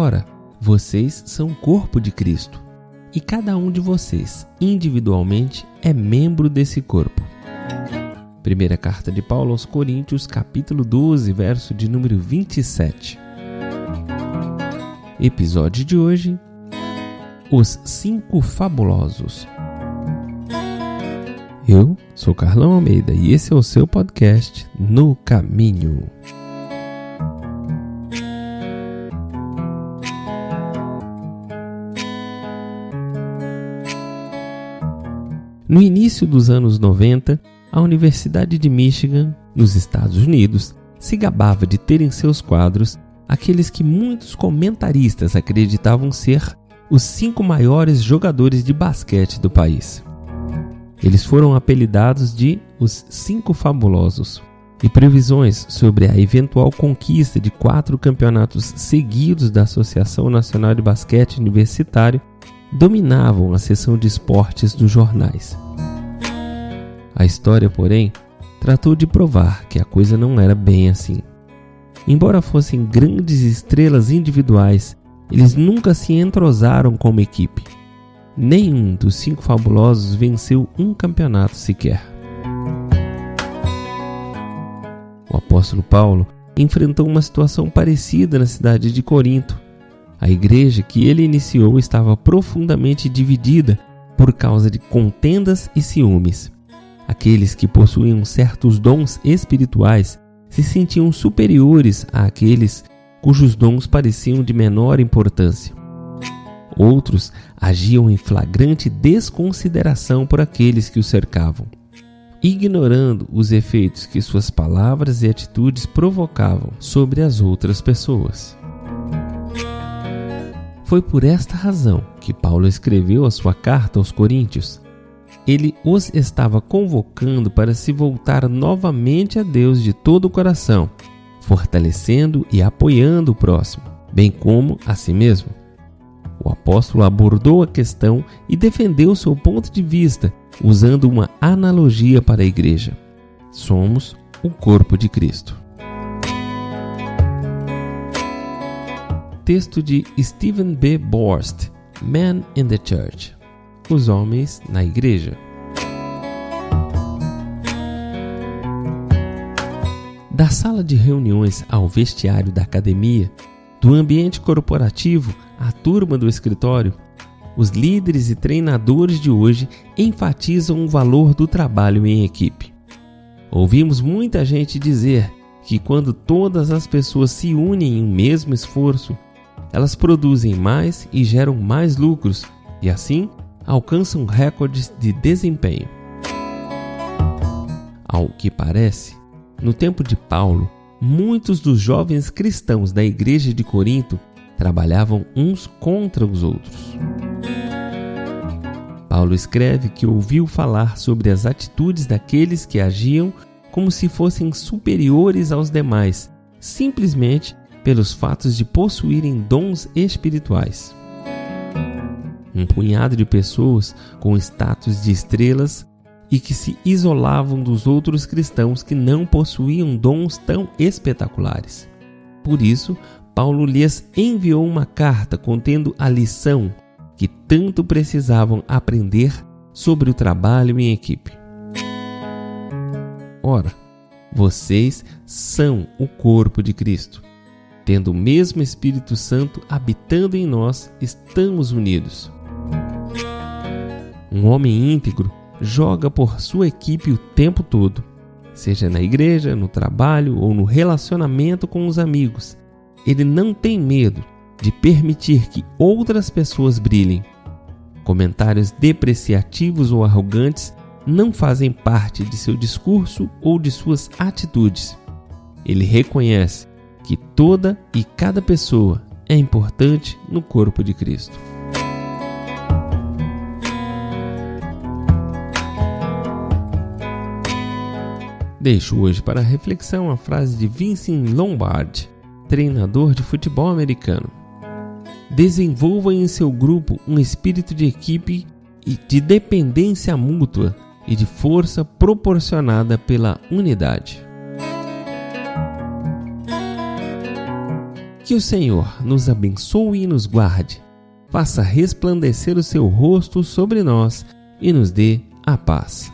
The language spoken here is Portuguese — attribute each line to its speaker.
Speaker 1: Ora, vocês são o corpo de Cristo, e cada um de vocês, individualmente, é membro desse corpo. Primeira carta de Paulo aos Coríntios, capítulo 12, verso de número 27. Episódio de hoje: Os 5 Fabulosos. Eu sou Carlão Almeida e esse é o seu podcast No Caminho. No início dos anos 90, a Universidade de Michigan, nos Estados Unidos, se gabava de ter em seus quadros aqueles que muitos comentaristas acreditavam ser os 5 maiores jogadores de basquete do país. Eles foram apelidados de os 5 Fabulosos, e previsões sobre a eventual conquista de 4 campeonatos seguidos da Associação Nacional de Basquete Universitário dominavam a seção de esportes dos jornais. A história, porém, tratou de provar que a coisa não era bem assim. Embora fossem grandes estrelas individuais, eles nunca se entrosaram como equipe. Nenhum dos 5 fabulosos venceu um campeonato sequer. O apóstolo Paulo enfrentou uma situação parecida na cidade de Corinto. A igreja que ele iniciou estava profundamente dividida por causa de contendas e ciúmes. Aqueles que possuíam certos dons espirituais se sentiam superiores àqueles cujos dons pareciam de menor importância. Outros agiam em flagrante desconsideração por aqueles que os cercavam, ignorando os efeitos que suas palavras e atitudes provocavam sobre as outras pessoas. Foi por esta razão que Paulo escreveu a sua carta aos Coríntios. Ele os estava convocando para se voltar novamente a Deus de todo o coração, fortalecendo e apoiando o próximo, bem como a si mesmo. O apóstolo abordou a questão e defendeu seu ponto de vista, usando uma analogia para a igreja. Somos o corpo de Cristo. Texto de Stephen B. Borst, Men in the Church. Os homens na igreja. Da sala de reuniões ao vestiário da academia, do ambiente corporativo à turma do escritório, os líderes e treinadores de hoje enfatizam o valor do trabalho em equipe. Ouvimos muita gente dizer que quando todas as pessoas se unem em um mesmo esforço, elas produzem mais e geram mais lucros e, assim, alcançam recordes de desempenho. Ao que parece, no tempo de Paulo, muitos dos jovens cristãos da igreja de Corinto trabalhavam uns contra os outros. Paulo escreve que ouviu falar sobre as atitudes daqueles que agiam como se fossem superiores aos demais, simplesmente pelos fatos de possuírem dons espirituais. Um punhado de pessoas com status de estrelas e que se isolavam dos outros cristãos que não possuíam dons tão espetaculares. Por isso, Paulo lhes enviou uma carta contendo a lição que tanto precisavam aprender sobre o trabalho em equipe. Ora, vocês são o corpo de Cristo. Tendo o mesmo Espírito Santo habitando em nós, estamos unidos. Um homem íntegro joga por sua equipe o tempo todo, seja na igreja, no trabalho ou no relacionamento com os amigos. Ele não tem medo de permitir que outras pessoas brilhem. Comentários depreciativos ou arrogantes não fazem parte de seu discurso ou de suas atitudes. Ele reconhece que toda e cada pessoa é importante no corpo de Cristo. Deixo hoje para reflexão a frase de Vince Lombardi, treinador de futebol americano. Desenvolva em seu grupo um espírito de equipe e de dependência mútua e de força proporcionada pela unidade. Que o Senhor nos abençoe e nos guarde, faça resplandecer o seu rosto sobre nós e nos dê a paz.